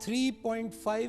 3.5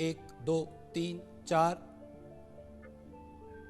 1, 2, 3, 4,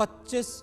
25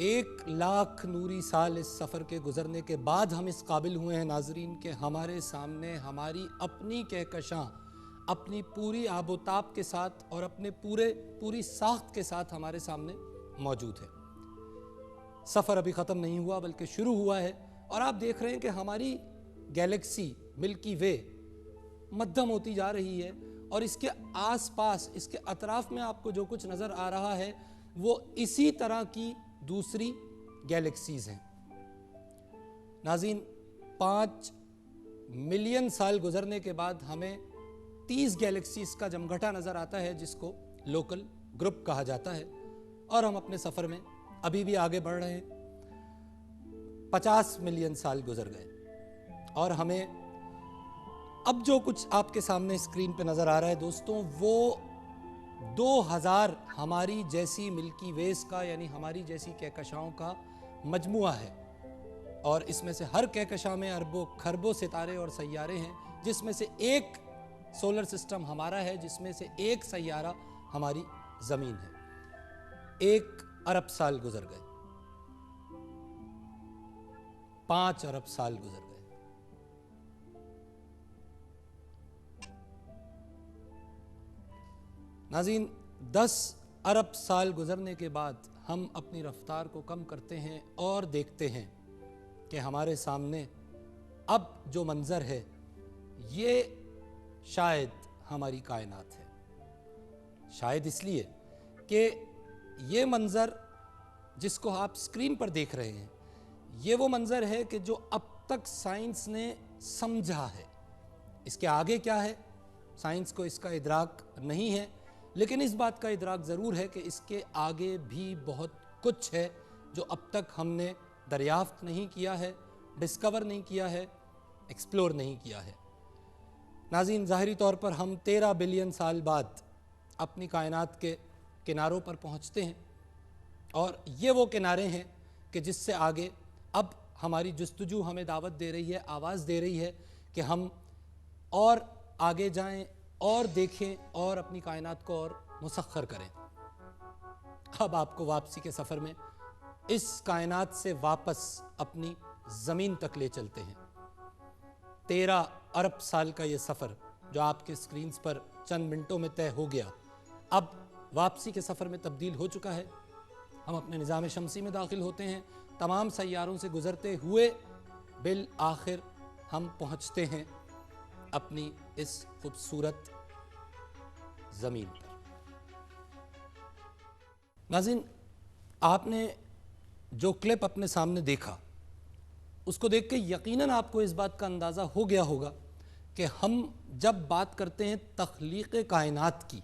1,00,000 نوری سال اس سفر کے گزرنے کے بعد ہم اس قابل ہوئے ہیں ناظرین کہ ہمارے سامنے ہماری اپنی کہکشاں اپنی پوری آب و تاب کے ساتھ اور اپنے پوری ساخت کے ساتھ ہمارے سامنے موجود ہے۔ سفر ابھی ختم نہیں ہوا بلکہ شروع ہوا ہے، اور آپ دیکھ رہے ہیں کہ ہماری گیلیکسی ملکی وے مدھم ہوتی جا رہی ہے، اور اس کے آس پاس، اس کے اطراف میں آپ کو جو کچھ نظر آ رہا ہے وہ اسی طرح کی دوسری گیلیکسیز ہیں۔ ناظرین، 5 ملین سال گزرنے کے بعد ہمیں 30 گیلیکسیز کا جمگھٹا نظر آتا ہے جس کو لوکل گروپ کہا جاتا ہے، اور ہم اپنے سفر میں ابھی بھی آگے بڑھ رہے ہیں۔ 50 ملین سال گزر گئے اور ہمیں اب جو کچھ آپ کے سامنے اسکرین پہ نظر آ رہا ہے دوستوں، وہ 2000 ہماری جیسی ملکی ویز کا، یعنی ہماری جیسی کہکشاؤں کا مجموعہ ہے، اور اس میں سے ہر کہکشاں میں اربوں کھربوں ستارے اور سیارے ہیں، جس میں سے ایک سولر سسٹم ہمارا ہے، جس میں سے ایک سیارہ ہماری زمین ہے۔ 1 ارب سال گزر گئے، 5 ارب سال گزر گئے۔ ناظرین، 10 ارب سال گزرنے کے بعد ہم اپنی رفتار کو کم کرتے ہیں اور دیکھتے ہیں کہ ہمارے سامنے اب جو منظر ہے یہ شاید ہماری کائنات ہے۔ شاید اس لیے کہ یہ منظر جس کو آپ اسکرین پر دیکھ رہے ہیں، یہ وہ منظر ہے کہ جو اب تک سائنس نے سمجھا ہے۔ اس کے آگے کیا ہے، سائنس کو اس کا ادراک نہیں ہے، لیکن اس بات کا ادراک ضرور ہے کہ اس کے آگے بھی بہت کچھ ہے جو اب تک ہم نے دریافت نہیں کیا ہے، ڈسکور نہیں کیا ہے، ایکسپلور نہیں کیا ہے۔ ناظرین، ظاہری طور پر ہم 13 بلین سال بعد اپنی کائنات کے کناروں پر پہنچتے ہیں، اور یہ وہ کنارے ہیں کہ جس سے آگے اب ہماری جستجو ہمیں دعوت دے رہی ہے، آواز دے رہی ہے کہ ہم اور آگے جائیں اور دیکھیں اور اپنی کائنات کو اور مسخر کریں۔ اب آپ کو واپسی کے سفر میں اس کائنات سے واپس اپنی زمین تک لے چلتے ہیں۔ 13 ارب سال کا یہ سفر جو آپ کے سکرینز پر چند منٹوں میں طے ہو گیا، اب واپسی کے سفر میں تبدیل ہو چکا ہے۔ ہم اپنے نظام شمسی میں داخل ہوتے ہیں، تمام سیاروں سے گزرتے ہوئے بالآخر ہم پہنچتے ہیں اپنی اس خوبصورت زمین پر۔ ناظرین، آپ نے جو کلپ اپنے سامنے دیکھا، اس کو دیکھ کے یقیناً آپ کو اس بات کا اندازہ ہو گیا ہوگا کہ ہم جب بات کرتے ہیں تخلیق کائنات کی،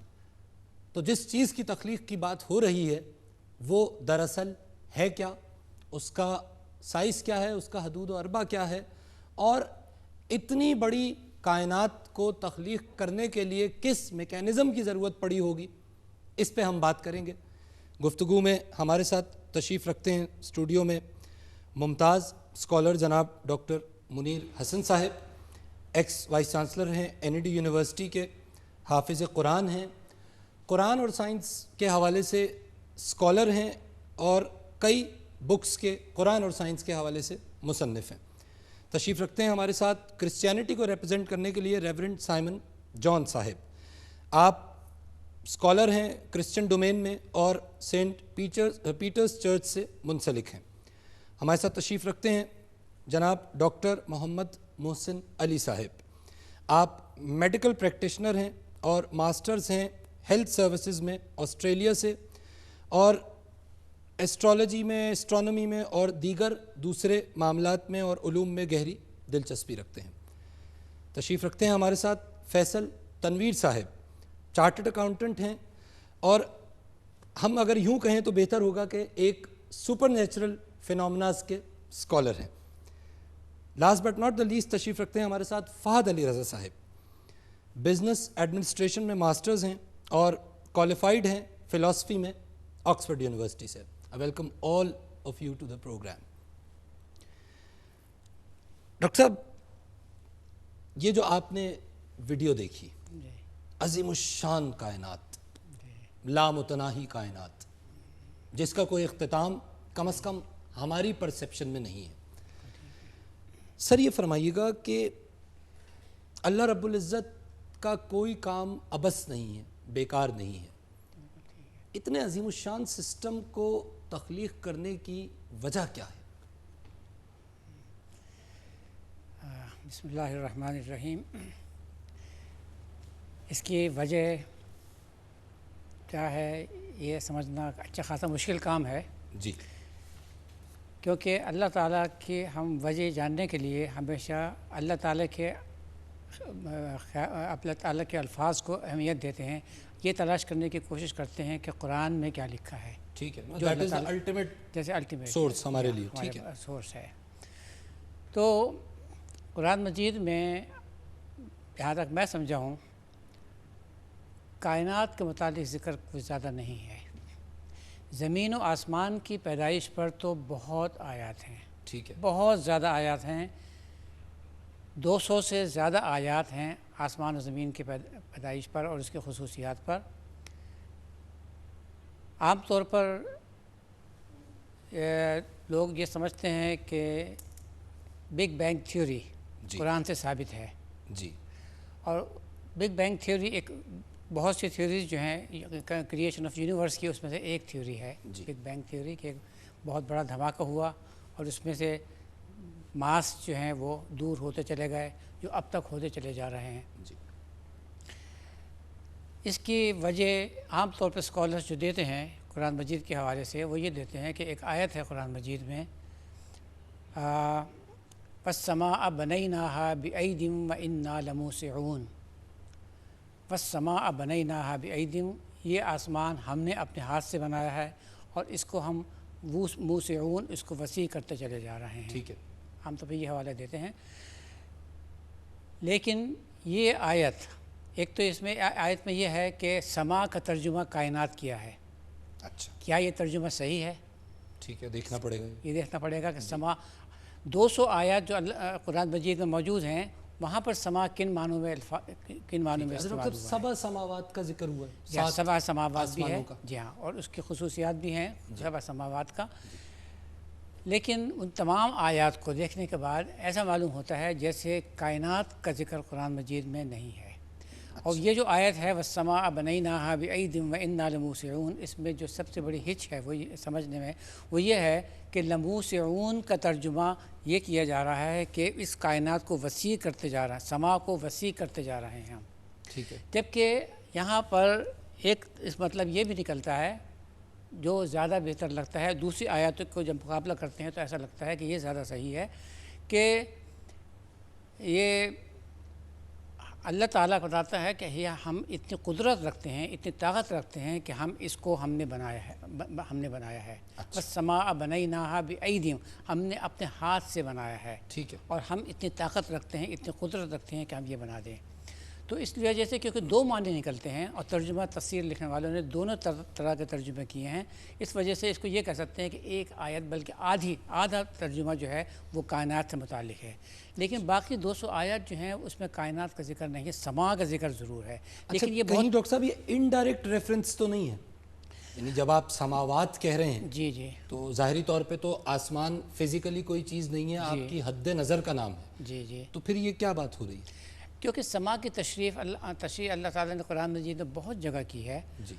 تو جس چیز کی تخلیق کی بات ہو رہی ہے وہ دراصل ہے کیا، اس کا سائز کیا ہے، اس کا حدود و اربا کیا ہے، اور اتنی بڑی کائنات کو تخلیق کرنے کے لیے کس میکینزم کی ضرورت پڑی ہوگی، اس پہ ہم بات کریں گے۔ گفتگو میں ہمارے ساتھ تشریف رکھتے ہیں اسٹوڈیو میں ممتاز اسکالر جناب ڈاکٹر منیر حسن صاحب، ایکس وائس چانسلر ہیں NED یونیورسٹی کے، حافظ قرآن ہیں، قرآن اور سائنس کے حوالے سے اسکالر ہیں، اور کئی بکس کے قرآن اور سائنس کے حوالے سے مصنف ہیں۔ تشریف رکھتے ہیں ہمارے ساتھ کرسچینٹی کو ریپرزینٹ کرنے کے لیے ریورنڈ سائمن جان صاحب۔ آپ اسکالر ہیں کرسچن ڈومین میں اور سینٹ پیٹرز چرچ سے منسلک ہیں۔ ہمارے ساتھ تشریف رکھتے ہیں جناب ڈاکٹر محمد محسن علی صاحب۔ آپ میڈیکل پریکٹیشنر ہیں اور ماسٹرز ہیں ہیلتھ سروسز میں آسٹریلیا سے، اور ایسٹرالوجی میں، اسٹرانومی میں اور دیگر دوسرے معاملات میں اور علوم میں گہری دلچسپی رکھتے ہیں۔ تشریف رکھتے ہیں ہمارے ساتھ فیصل تنویر صاحب، چارٹرڈ اکاؤنٹنٹ ہیں، اور ہم اگر یوں کہیں تو بہتر ہوگا کہ ایک سپر نیچرل فینومناز کے اسکالر ہیں۔ Last but not the least تشریف رکھتے ہیں ہمارے ساتھ فہد علی رضا صاحب، بزنس ایڈمنسٹریشن میں ماسٹرز ہیں اور کوالیفائڈ ہیں فلاسفی میں آکسفورڈ یونیورسٹی سے۔ I welcome all of you to the program۔ Doctor صاحب، یہ جو آپ نے ویڈیو دیکھی، عظیم الشان کائنات، لامتناہی کائنات، جس کا کوئی اختتام کم از کم ہماری پرسیپشن میں نہیں ہے۔ سر یہ فرمائیے گا کہ اللہ رب العزت کا کوئی کام عبث نہیں ہے، بیکار نہیں ہے۔ اتنے عظیم الشان سسٹم کو تخلیق کرنے کی وجہ کیا ہے؟ بسم اللہ الرحمن الرحیم۔ اس کی وجہ کیا ہے یہ سمجھنا اچھا خاصا مشکل کام ہے، جی، کیونکہ اللہ تعالیٰ کی ہم وجہ جاننے کے لیے ہمیشہ اللہ تعالیٰ کے الفاظ کو اہمیت دیتے ہیں، یہ تلاش کرنے کی کوشش کرتے ہیں کہ قرآن میں کیا لکھا ہے۔ ٹھیک ہے، جو دیٹ از دی الٹیمیٹ جیسے الٹیمیٹ سورس ہمارے لیے، ٹھیک ہے، سورس ہے۔ تو قرآن مجید میں جہاں تک میں سمجھا ہوں کائنات کے متعلق ذکر کچھ زیادہ نہیں ہے۔ زمین و آسمان کی پیدائش پر تو بہت آیات ہیں، ٹھیک ہے، بہت زیادہ آیات ہیں، 200 سے زیادہ آیات ہیں آسمان و زمین کی پیدائش پر اور اس کی خصوصیات پر۔ عام طور پر لوگ یہ سمجھتے ہیں کہ بگ بینگ تھیوری قرآن سے ثابت ہے، جی، اور بگ بینگ تھیوری ایک بہت سی تھیوریز جو ہیں کریشن آف یونیورس کی اس میں سے ایک تھیوری ہے بگ بینگ تھیوری، کہ ایک بہت بڑا دھماکہ ہوا اور اس میں سے ماس جو ہیں وہ دور ہوتے چلے گئے جو اب تک ہوتے چلے جا رہے ہیں۔ جی، اس کی وجہ عام طور پہ اسکالرس جو دیتے ہیں قرآن مجید کے حوالے سے وہ یہ دیتے ہیں کہ ایک آیت ہے قرآن مجید میں وَالسَّمَاءَ بَنَيْنَاهَا بِأَيْدٍ وَإِنَّا لَمُوسِعُونَ۔ وَالسَّمَاءَ بَنَيْنَاهَا بِأَيْدٍ، یہ آسمان ہم نے اپنے ہاتھ سے بنایا ہے اور اس کو ہم موسعون، اس کو وسیع کرتے چلے جا رہے ہیں۔ ٹھیک ہے، ہم تو یہ حوالے دیتے ہیں، لیکن یہ آیت ایک تو اس میں آیت میں یہ ہے کہ سما کا ترجمہ کائنات کیا ہے، اچھا، کیا یہ ترجمہ صحیح ہے؟ ٹھیک ہے، دیکھنا پڑے گا۔ یہ دیکھنا پڑے گا کہ سما 200 آیات جو قرآن مجید میں موجود ہیں وہاں پر سما کن معنوں میں استعمال ہوا ہے؟ سبع سماوات کا ذکر ہوا ہے، سبع سماوات بھی ہے، آسمانوں کا، جی ہاں، اور اس کی خصوصیات بھی ہیں سبع سماوات کا۔ لیکن ان تمام آیات کو دیکھنے کے بعد ایسا معلوم ہوتا ہے جیسے کائنات کا ذکر قرآن مجید میں نہیں ہے۔ اور یہ جو آیت ہے وَالسَّمَاءَ بَنَيْنَاهَا بِأَيْدٍ وَإِنَّا لَمُوسِعُونَ، اس میں جو سب سے بڑی ہچ ہے وہ سمجھنے میں وہ یہ ہے کہ لموسعون کا ترجمہ یہ کیا جا رہا ہے کہ اس کائنات کو وسیع کرتے جا رہا ہے، سما کو وسیع کرتے جا رہے ہیں ہم۔ ٹھیک ہے، جبکہ یہاں پر ایک اس مطلب یہ بھی نکلتا ہے جو زیادہ بہتر لگتا ہے، دوسری آیاتوں کو جب مقابلہ کرتے ہیں تو ایسا لگتا ہے کہ یہ زیادہ صحیح ہے کہ یہ اللہ تعالیٰ بتاتا ہے کہ یہ ہم اتنی قدرت رکھتے ہیں، اتنی طاقت رکھتے ہیں کہ ہم نے بنایا ہے۔ وَالسَّمَاءَ بَنَيْنَاهَا بِأَيْدٍ، ہم نے اپنے ہاتھ سے بنایا ہے، ٹھیک ہے، اور ہم اتنی طاقت رکھتے ہیں، اتنی قدرت رکھتے ہیں کہ ہم یہ بنا دیں۔ تو اس وجہ سے کیونکہ دو معنی نکلتے ہیں اور ترجمہ تفسیر لکھنے والوں نے دونوں طرح کے ترجمے کیے ہیں، اس وجہ سے اس کو یہ کہہ سکتے ہیں کہ ایک آیت بلکہ آدھا ترجمہ جو ہے وہ کائنات سے متعلق ہے، لیکن باقی 200 آیات جو ہیں اس میں کائنات کا ذکر نہیں ہے، سما کا ذکر ضرور ہے۔ لیکن یہ کہیں ڈاکٹر صاحب یہ انڈائریکٹ ریفرنس تو نہیں ہے؟ یعنی جب آپ سماوات کہہ رہے ہیں جی تو ظاہری طور پہ تو آسمان فزیکلی کوئی چیز نہیں ہے، آپ کی حد نظر کا نام ہے، جی تو پھر یہ کیا بات ہو رہی ہے؟ کیونکہ سما کی تشریح اللہ تعالیٰ نے قرآن مجید میں بہت جگہ کی ہے، جی،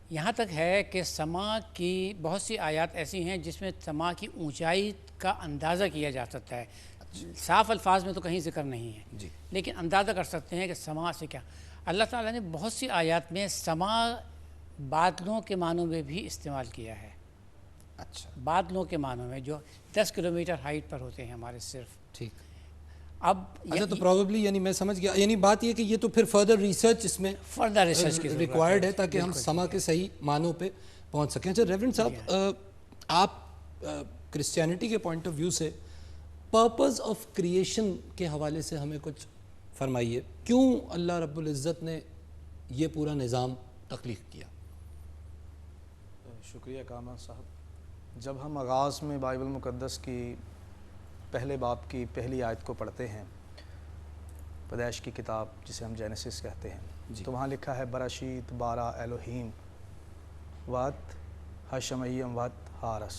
یہاں تک ہے کہ سما کی بہت سی آیات ایسی ہیں جس میں سما کی اونچائی کا اندازہ کیا جا سکتا ہے، صاف الفاظ میں تو کہیں ذکر نہیں ہے، جی، لیکن اندازہ کر سکتے ہیں کہ سما سے کیا۔ اللہ تعالیٰ نے بہت سی آیات میں سما بادلوں کے معنوں میں بھی استعمال کیا ہے، اچھا، بادلوں کے معنوں میں جو 10 کلومیٹر ہائٹ پر ہوتے ہیں ہمارے صرف۔ ٹھیک، اب اچھا تو پروبیبلی یعنی میں سمجھ گیا، یعنی بات یہ کہ یہ تو پھر فردر ریسرچ اس میں فردر ریسرچ کی ریکوائرڈ ہے تاکہ ہم سما کے صحیح معنوں پہ پہنچ سکیں۔ اچھا ریورنڈ صاحب، آپ کرسچینٹی کے پوائنٹ آف ویو سے پرپز آف کریشن کے حوالے سے ہمیں کچھ فرمائیے، کیوں اللہ رب العزت نے یہ پورا نظام تخلیق کیا؟ شکریہ کامران صاحب۔ جب ہم آغاز میں بائبل مقدس کی پہلے باب کی پہلی آیت کو پڑھتے ہیں، پیدائش کی کتاب جسے ہم جینیسس کہتے ہیں، تو وہاں لکھا ہے براشیت بارہ الوہیم وات ہشمیم وات ہارس،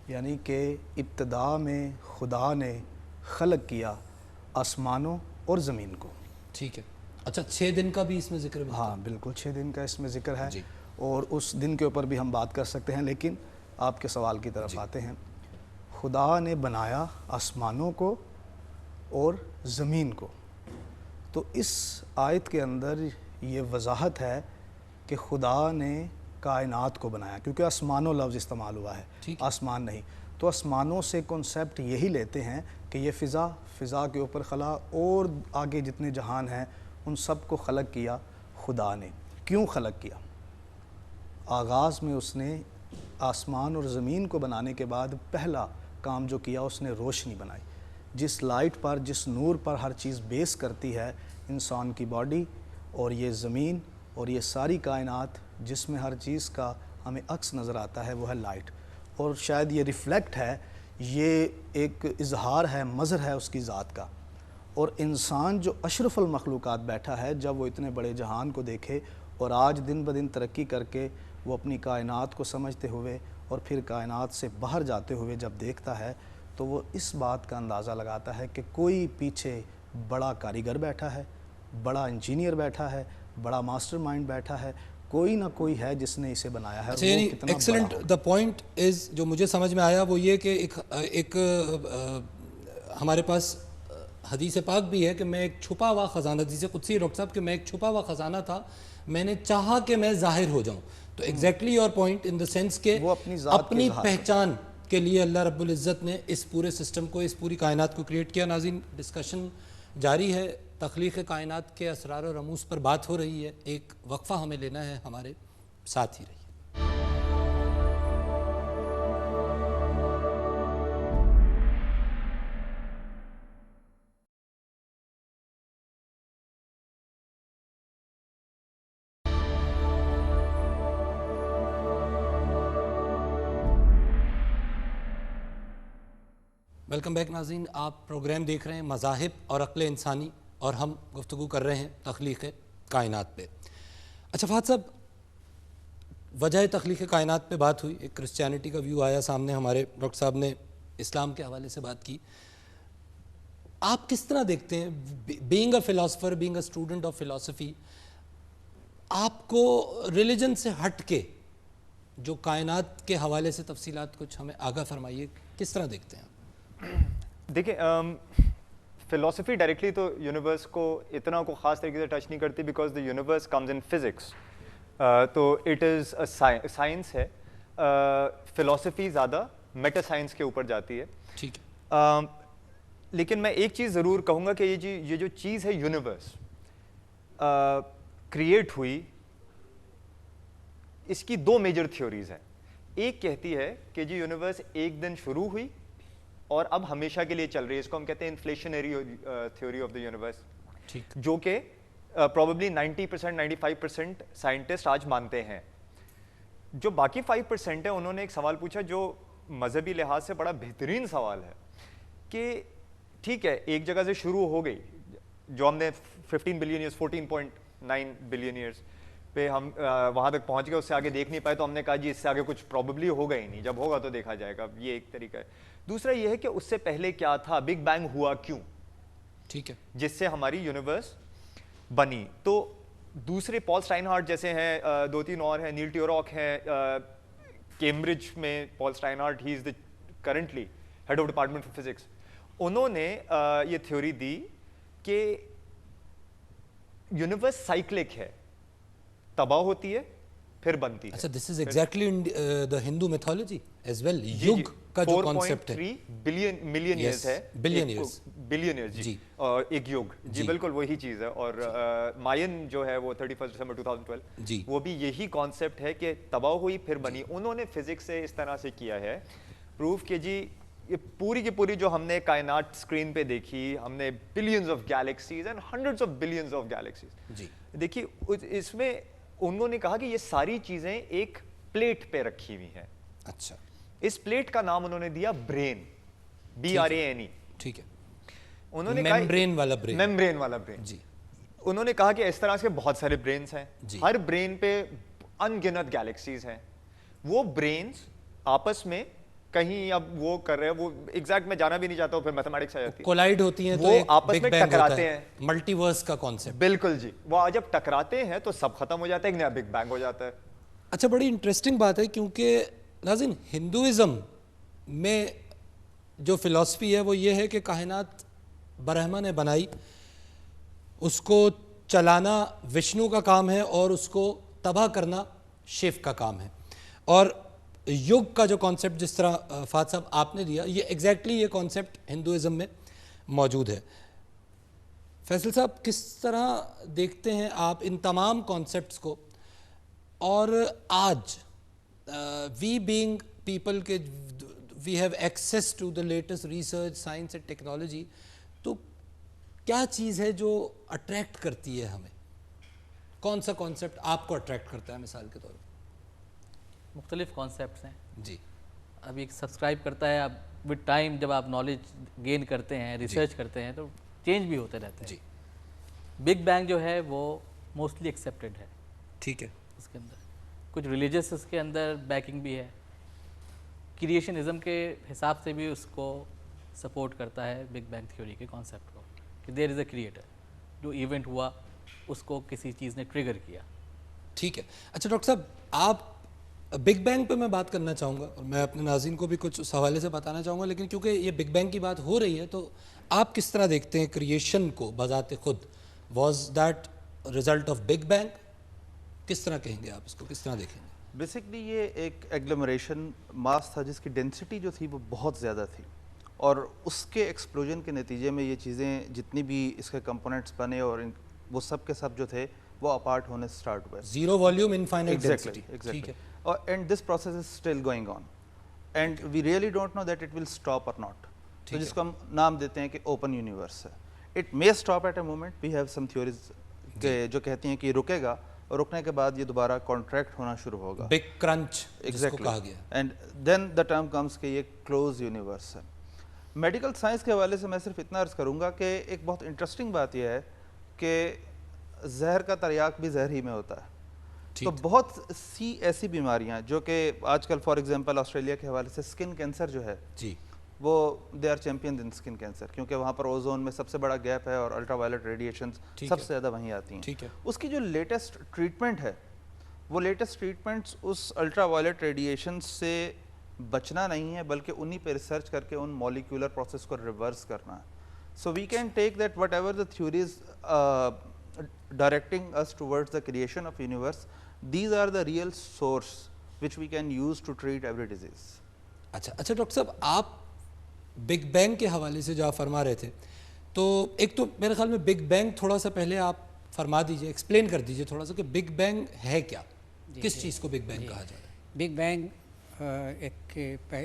یعنی کہ ابتدا میں خدا نے خلق کیا آسمانوں اور زمین کو. ٹھیک ہے. اچھا 6 دن کا بھی اس میں ذکر ہے؟ ہاں بالکل 6 دن کا اس میں ذکر ہے جی. اور اس دن کے اوپر بھی ہم بات کر سکتے ہیں، لیکن آپ کے سوال کی طرف آتے ہیں. خدا نے بنایا آسمانوں کو اور زمین کو. تو اس آیت کے اندر یہ وضاحت ہے کہ خدا نے کائنات کو بنایا، کیونکہ آسمانوں لفظ استعمال ہوا ہے، آسمان نہیں. تو آسمانوں سے کنسیپٹ یہی لیتے ہیں کہ یہ فضا کے اوپر خلا اور آگے جتنے جہان ہیں ان سب کو خلق کیا خدا نے. کیوں خلق کیا؟ آغاز میں اس نے آسمان اور زمین کو بنانے کے بعد پہلا کام جو کیا اس نے روشنی بنائی. جس لائٹ پر، جس نور پر ہر چیز بیس کرتی ہے، انسان کی باڈی اور یہ زمین اور یہ ساری کائنات جس میں ہر چیز کا ہمیں عکس نظر آتا ہے وہ ہے لائٹ. اور شاید یہ ریفلیکٹ ہے، یہ ایک اظہار ہے، مظہر ہے اس کی ذات کا. اور انسان جو اشرف المخلوقات بیٹھا ہے، جب وہ اتنے بڑے جہان کو دیکھے اور آج دن بدن ترقی کر کے وہ اپنی کائنات کو سمجھتے ہوئے اور پھر کائنات سے باہر جاتے ہوئے جب دیکھتا ہے تو وہ اس بات کا اندازہ لگاتا ہے کہ کوئی پیچھے بڑا کاریگر بیٹھا ہے، بڑا انجینئر بیٹھا ہے، بڑا ماسٹر مائنڈ بیٹھا ہے، کوئی نہ کوئی ہے جس نے اسے بنایا ہے. اچھا یعنی ایکسلنٹ. دا پوائنٹ از جو مجھے سمجھ میں آیا وہ یہ کہ ایک ہمارے پاس حدیث پاک بھی ہے کہ میں ایک چھپا ہوا خزانہ، حدیث قدسی ہے ڈاکٹر صاحب کہ میں ایک چھپا ہوا خزانہ تھا، میں نے چاہا کہ میں ظاہر ہو جاؤں. تو exactly your point in the sense کہ وہ اپنی پہچان کے لیے اللہ رب العزت نے اس پورے سسٹم کو، اس پوری کائنات کو کریٹ کیا. ناظرین ڈسکشن جاری ہے، تخلیق کائنات کے اسرار و رموز پر بات ہو رہی ہے. ایک وقفہ ہمیں لینا ہے، ہمارے ساتھ ہی رہیے. ویلکم بیک ناظرین. آپ پروگرام دیکھ رہے ہیں مذاہب اور عقل انسانی، اور ہم گفتگو کر رہے ہیں تخلیق کائنات پہ. اچھا فہد صاحب، وجہ تخلیق کائنات پہ بات ہوئی، ایک کرسچینٹی کا ویو آیا سامنے، ہمارے ڈاکٹر صاحب نے اسلام کے حوالے سے بات کی. آپ کس طرح دیکھتے ہیں، being a philosopher, being a student of philosophy, آپ کو ریلیجن سے ہٹ کے جو کائنات کے حوالے سے تفصیلات کچھ ہمیں آگاہ فرمائیے، کس طرح دیکھتے ہیں آپ؟ دیکھیں فلاسفی ڈائریکٹلی تو یونیورس کو اتنا کو خاص طریقے سے ٹچ نہیں کرتی، because the universe comes in physics. تو اٹ از اے سائنس ہے. فلاسفی زیادہ میٹا سائنس کے اوپر جاتی ہے. ٹھیک ہے. لیکن میں ایک چیز ضرور کہوں گا کہ یہ جو چیز ہے یونیورس کریٹ ہوئی، اس کی 2 میجر تھیوریز ہیں. ایک کہتی ہے کہ جی یونیورس ایک دن شروع ہوئی اور اب ہمیشہ کے لیے چل رہی ہے. اس کو ہم کہتے ہیں inflationary theory of the universe, جو کہ پروبیبلی 90% 95% سائنٹسٹ آج مانتے ہیں. جو باقی 5% ہے انہوں نے ایک سوال پوچھا جو مذہبی لحاظ سے بڑا بہترین سوال ہے کہ ٹھیک ہے ایک جگہ سے شروع ہو گئی، جو ہم نے 15 بلین ایئرز 14.9 بلین ایئرز پہ ہم وہاں تک پہنچ گئے، اس سے آگے دیکھ نہیں پائے تو ہم نے کہا جی اس سے آگے کچھ پروبیبلی ہوگا ہی نہیں، جب ہوگا تو دیکھا جائے گا. یہ ایک طریقہ ہے. دوسرا یہ ہے کہ اس سے پہلے کیا تھا، بگ بینگ ہوا کیوں، ٹھیک ہے، جس سے ہماری یونیورس بنی. تو دوسرے پال اسٹائنہارٹ جیسے ہیں، 2-3 اور ہیں، نیل ٹیوراک ہیں کیمبرج میں. Paul Steinhardt he is the currently head of department of physics. انہوں نے یہ تھیوری دی کہ یونیورس سائیکلک ہے، تباہ ہوتی ہے پھر بنتی ہے. اچھا this is exactly in the Hindu mythology as well. یگ کا جو کانسیپٹ ہے 4.3 ملین ایئرز ہے، بلین ایئرز جی، اور ایک یوگ جی بالکل وہی چیز ہے. اور ماین جو ہے وہ 31 دسمبر 2012 جی، وہ بھی یہی کانسیپٹ ہے کہ تباہ ہوئی پھر بنی. انہوں نے فزکس سے اس طرح سے کیا ہے پروف کہ جی یہ پوری کی پوری جو ہم نے کائنات اسکرین پہ دیکھی، ہم نے billions of galaxies and hundreds of billions of galaxies جی دیکھی. اس میں انہوں نے کہا کہ یہ ساری چیزیں ایک پلیٹ پہ رکھی ہوئی ہیں. اچھا، اس پلیٹ کا نام انہوں نے دیا برین، BRANE. ٹھیک ہے. انہوں نے ممبرین والا برین، ممبرین والا برین جی. انہوں نے کہا کہ اس طرح سے بہت سارے برینز ہیں، جی. ہر برین پہ ان گنت گیلیکسیز ہیں. وہ برینز آپس میں کہیں اب وہ کر رہے ہیں, وہ ایگزیکٹ میں جانا بھی نہیں چاہتا ہوں, پھر میتھمیٹکس آ جاتی ہے, کولائڈ ہوتی ہیں تو وہ ایک آپس بگ میں بینگ ہوتا ٹکراتے ہے, ہیں, ملٹی ورس کا کانسیپٹ. بالکل جی, وہ جب ٹکراتے ہیں تو سب ختم ہو جاتا ہے, ایک نیا بگ بینگ ہو جاتا ہے. اچھا, بڑی انٹرسٹنگ بات ہے, کیونکہ ناظرین ہندوازم میں جو فلسفی ہے وہ یہ ہے کہ کائنات برہما نے بنائی, اس کو چلانا وشنو کا کام ہے اور اس کو تباہ کرنا شیو کا کام ہے. اور یگ کا جو کانسیپٹ جس طرح فہد صاحب آپ نے دیا, یہ ایگزیکٹلی یہ کانسیپٹ ہندوازم میں موجود ہے. فیصل صاحب, کس طرح دیکھتے ہیں آپ ان تمام کانسیپٹس کو, اور آج وی بینگ پیپل کے we have access to the latest research, science and technology, تو کیا چیز ہے جو اٹریکٹ کرتی ہے ہمیں؟ کون سا کانسیپٹ آپ کو اٹریکٹ کرتا ہے مثال کے طور پر؟ مختلف کانسیپٹس ہیں جی. ابھی ایک سبسکرائب کرتا ہے, اب وتھ ٹائم جب آپ نالج گین کرتے ہیں, ریسرچ کرتے ہیں, تو چینج بھی ہوتے رہتے ہیں. جی. بگ بینگ جو ہے وہ موسٹلی ایکسیپٹیڈ ہے. ٹھیک ہے. اس کے اندر کچھ ریلیجس اس کے اندر بیکنگ بھی ہے, کریشنزم کے حساب سے بھی اس کو سپورٹ کرتا ہے بگ بینگ تھیوری کے کانسیپٹ کو, کہ دیر از اے کریٹر, جو ایونٹ ہوا اس کو کسی چیز نے ٹریگر کیا. ٹھیک ہے. اچھا ڈاکٹر صاحب, آپ بگ بینگ پہ میں بات کرنا چاہوں گا, اور میں اپنے ناظرین کو بھی کچھ اس حوالے سے بتانا چاہوں گا, لیکن کیونکہ یہ بگ بینگ کی بات ہو رہی ہے تو آپ کس طرح دیکھتے ہیں کریشن کو بذات خود؟ Was that result of big bang? کس طرح کہیں گے آپ اس کو, کس طرح دیکھیں گے؟ بیسکلی یہ ایک ایگلومریشن ماس تھا جس کی ڈینسٹی جو تھی وہ بہت زیادہ تھی, اور اس کے ایکسپلوژن کے نتیجے میں یہ چیزیں جتنی بھی اس کے کمپوننٹس بنے اور وہ سب کے سب جو تھے وہ اپارٹ ہونے سٹارٹ ہوئے. Zero volume infinite density. Exactly. And this process is still going on. And we really don't know that it will stop or not. تو جس کو ہم نام دیتے ہیں کہ اوپن یونیورس ہے. It may stop at a moment. We have some theories جو کہتی ہیں کہ یہ رکے گا, اور رکنے کے بعد یہ دوبارہ کانٹریکٹ ہونا شروع ہوگا. بگ کرنچ جس کو کہا گیا. And then the term comes کہ یہ کلوز یونیورس ہے. میڈیکل سائنس کے حوالے سے میں صرف اتنا عرض کروں گا کہ ایک بہت انٹرسٹنگ بات یہ ہے کہ زہر کا تریاک بھی زہر ہی میں ہوتا ہے. تو بہت سی ایسی بیماریاں جو کہ آج کل فار ایگزامپل آسٹریلیا کے حوالے سے اسکن کینسر جو ہے, جی, وہ they are champion in skin cancer, کیونکہ وہاں پر اوزون میں سب سے بڑا گیپ ہے اور الٹرا وائلٹ ریڈیشنز سب سے زیادہ وہیں آتی ہیں. ٹھیک ہے. اس کی جو لیٹسٹ ٹریٹمنٹ ہے, وہ لیٹسٹ ٹریٹمنٹس اس الٹرا وائلٹ ریڈیشن سے بچنا نہیں ہے, بلکہ انہی پہ ریسرچ کر کے ان مولیکولر پروسیس کو ریورس کرنا ہے. So we can take that whatever the theories directing us towards the creation of universe, these are the real source which we can use to treat every disease. اچھا doctor صاحب, آپ big bang کے حوالے سے جو آپ فرما رہے تھے, تو ایک تو میرے خیال میں بگ بینگ تھوڑا سا پہلے آپ فرما دیجئے, ایکسپلین کر دیجئے تھوڑا سا کہ بگ بینگ ہے کیا, کس چیز کو بگ بینگ کہا جاتا ہے؟ بگ بینگ ایک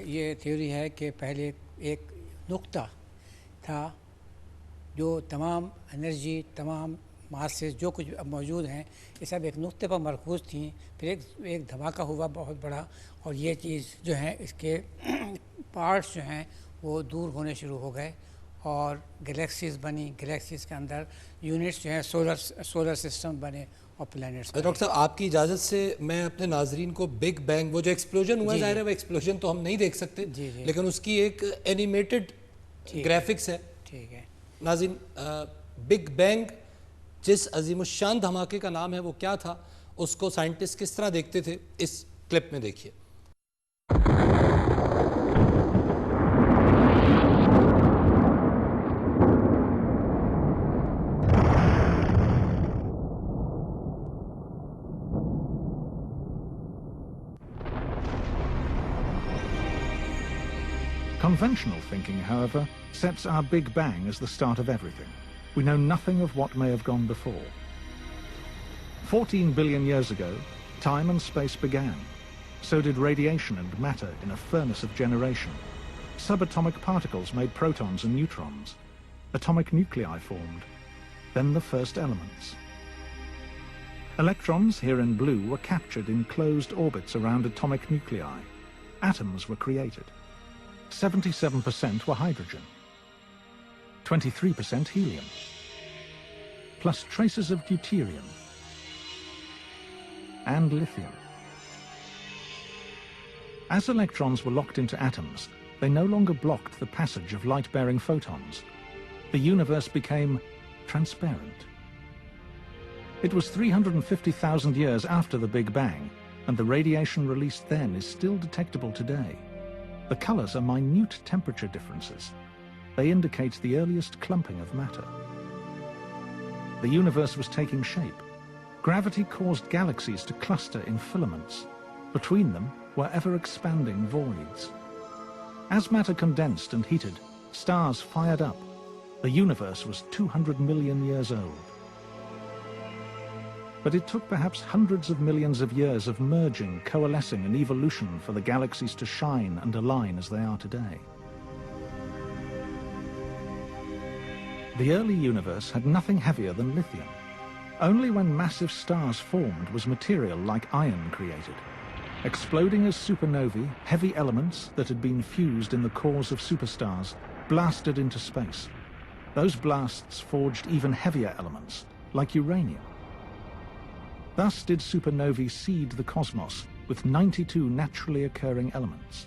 یہ تھیوری ہے کہ پہلے ایک نقطہ تھا جو تمام انرجی, تمام ماسز جو کچھ اب موجود ہیں یہ سب ایک نقطے پر مرکوز تھیں. پھر ایک دھماکہ ہوا بہت بڑا, اور یہ چیز جو ہے اس کے پارٹس جو ہیں وہ دور ہونے شروع ہو گئے, اور گلیکسیز بنی, گلیکسیز کے اندر یونٹس جو ہیں سولر سسٹم بنے اور پلانٹس. ڈاکٹر صاحب, آپ کی اجازت سے میں اپنے ناظرین کو بگ بینگ, وہ جو ایکسپلوژن ہوا, ظاہر ہے وہ ایکسپلوژن تو ہم نہیں دیکھ سکتے, لیکن اس کی ایک اینیمیٹڈ گرافکس ہے. ٹھیک ہے ناظرین, بگ بینگ جس عظیم الشان دھماکے کا نام ہے وہ کیا تھا, اس کو سائنٹسٹ کس طرح دیکھتے تھے, اس کلپ میں دیکھیے. Conventional thinking, however, sets our Big Bang as the start of everything. We know nothing of what may have gone before. 14 billion years ago, time and space began. So did radiation and matter in a furnace of generation. Subatomic particles made protons and neutrons. Atomic nuclei formed. Then the first elements. Electrons, here in blue, were captured in closed orbits around atomic nuclei. Atoms were created. 77% were hydrogen. 23% helium, plus traces of deuterium and lithium. As electrons were locked into atoms, they no longer blocked the passage of light-bearing photons. The universe became transparent. It was 350,000 years after the Big Bang, and the radiation released then is still detectable today. The colors are minute temperature differences. They indicate the earliest clumping of matter. The universe was taking shape. Gravity caused galaxies to cluster in filaments. Between them were ever-expanding voids. As matter condensed and heated, stars fired up. The universe was 200 million years old. But it took perhaps hundreds of millions of years of merging, coalescing, and evolution for the galaxies to shine and align as they are today. The early universe had nothing heavier than lithium. Only when massive stars formed was material like iron created. Exploding as supernovae, heavy elements that had been fused in the cores of superstars blasted into space. Those blasts forged even heavier elements, like uranium. Thus did supernovae seed the cosmos with 92 naturally occurring elements.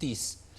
30।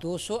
200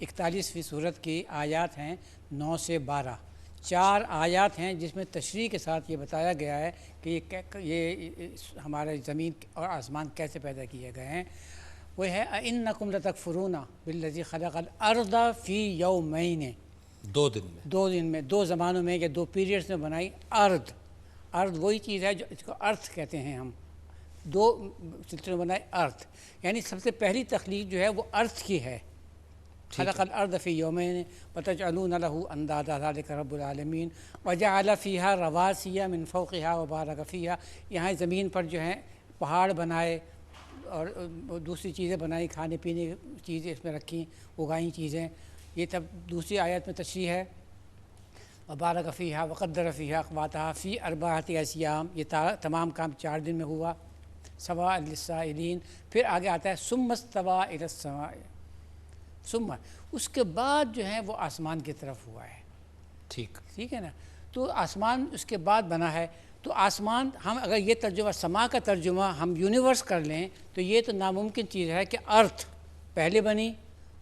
41ویں صورت کی آیات ہیں 9 سے 12. 4 آیات ہیں جس میں تشریح کے ساتھ یہ بتایا گیا ہے کہ یہ ہمارے زمین اور آسمان کیسے پیدا کیے گئے ہیں. وہ ہے اَإِنَّكُمْ لَتَكْفُرُونَ بِالَّذِي خَلَقَ الْأَرْضَ فِي يَوْمَيْنِ. 2 دن میں. 2 دن میں، 2 زمانوں میں یا 2 پیریڈز میں بنائی ارض. ارض وہی چیز ہے جو اس کو ارتھ کہتے ہیں ہم. 2 سلسلوں میں بنائی ارتھ، یعنی سب سے پہلی تخلیق جو ہے وہ ارتھ کی ہے. خلق الارض فی یومین وتجعلون له اندادا ذلک رب العالمین وجعل فیہا رواسی من فوقہا وبارک فیہا. یہاں زمین پر جو ہے پہاڑ بنائے اور دوسری چیزیں بنائی، کھانے پینے کی چیزیں اس میں رکھیں، اگائیں چیزیں. یہ تب دوسری آیت میں تشریح ہے. وبارک فیہا وقدر فیہا اقواتہا فی 4 ایام. یہ تمام کام 4 دن میں ہوا. سواء للسائلین. پھر آگے آتا ہے ثم استوى الی السماء. ثم اس کے بعد جو ہے وہ آسمان کی طرف ہوا ہے. ٹھیک ہے نا. تو آسمان اس کے بعد بنا ہے. تو آسمان ہم اگر یہ ترجمہ سما کا ترجمہ ہم یونیورس کر لیں تو یہ تو ناممکن چیز ہے کہ ارتھ پہلے بنی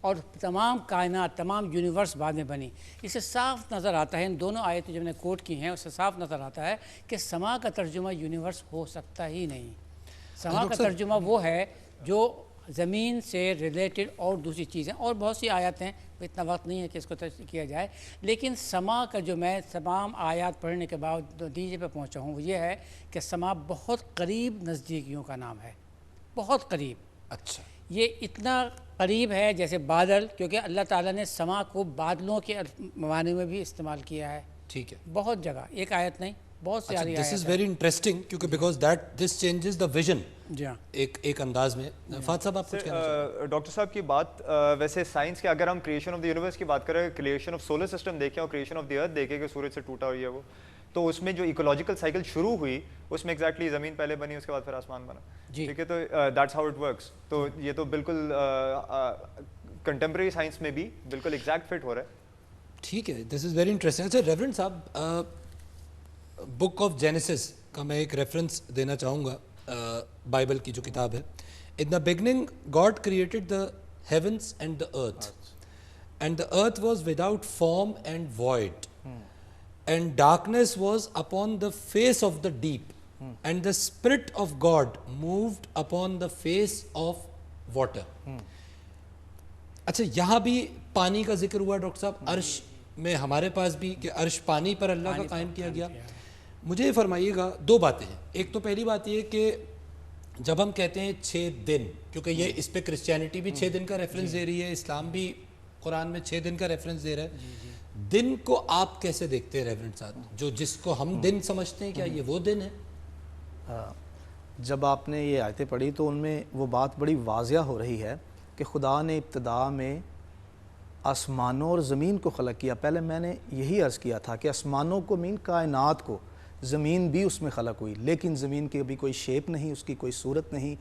اور تمام کائنات، تمام یونیورس بعد میں بنی. اس سے صاف نظر آتا ہے، ان دونوں آیتیں جو میں نے کوٹ کی ہیں اس سے صاف نظر آتا ہے کہ سما کا ترجمہ یونیورس ہو سکتا ہی نہیں. سما کا ترجمہ وہ ہے جو زمین سے ریلیٹڈ اور دوسری چیزیں اور بہت سی آیات ہیں، اتنا وقت نہیں ہے کہ اس کو تشریح کیا جائے. لیکن سما کا جو میں تمام آیات پڑھنے کے بعد نتیجے پہ پہنچا ہوں وہ یہ ہے کہ سما بہت قریب نزدیکیوں کا نام ہے. بہت قریب. اچھا. یہ اتنا قریب ہے جیسے بادل، کیونکہ اللہ تعالیٰ نے سما کو بادلوں کے معنی میں بھی استعمال کیا ہے. ٹھیک ہے. بہت جگہ، ایک آیت نہیں، بہت ساری آیات. دس از ویری انٹرسٹنگ کیونکہ because this changes the vision. جی ہاں. ایک انداز میں. فات صاحب آپ کچھ کہنا چاہیں؟ ڈاکٹر صاحب کی بات ویسے سائنس کے اگر ہم کریشن آف دی یونیورس کی بات کریں، کریشن آف سولر سسٹم دیکھیں اور کریشن آف دی ارتھ دیکھیں کہ سورج سے ٹوٹا ہوئی ہے وہ، تو اس میں جو ایکولوجیکل سائیکل شروع ہوئی اس میں ایگزیکٹلی زمین پہلے بنی، اس کے بعد پھر آسمان بنا. ٹھیک ہے. تو دیٹس ہاؤ اٹ ورکس. تو یہ تو بالکل کنٹمپریری سائنس میں بھی بالکل ایگزیکٹ فٹ ہو رہا ہے. ٹھیک ہے. دس از ویری انٹرسٹنگ. اچھا ریورنڈ صاحب، بک آف جینیسس کا میں ایک ریفرنس دینا چاہوں گا. بائبل کی جو کتاب ہے، in the beginning God created the heavens and the earth and the earth was without form and void and darkness was upon the face of the deep and the spirit of God moved upon the face of water. اچھا یہاں بھی پانی کا ذکر ہوا doctor صاحب. عرش میں ہمارے پاس بھی کہ عرش پانی پر اللہ کا قائم کیا گیا. مجھے یہ فرمائیے گا 2 باتیں ہیں. ایک تو پہلی بات یہ کہ جب ہم کہتے ہیں 6 دن، کیونکہ یہ اس پہ کرسچینٹی بھی 6 دن کا ریفرنس دے رہی ہے، اسلام بھی قرآن میں 6 دن کا ریفرنس دے رہا ہے. دن کو آپ کیسے دیکھتے ہیں ریورنڈ صاحب؟ جس کو ہم دن سمجھتے ہیں کیا یہ وہ دن ہے؟ جب آپ نے یہ آیتیں پڑھی تو ان میں وہ بات بڑی واضح ہو رہی ہے کہ خدا نے ابتدا میں آسمانوں اور زمین کو خلق کیا. پہلے میں نے یہی عرض کیا تھا کہ آسمانوں کو مین کائنات کو، زمین بھی اس میں خلق ہوئی، لیکن زمین کی ابھی کوئی شیپ نہیں، اس کی کوئی صورت نہیں،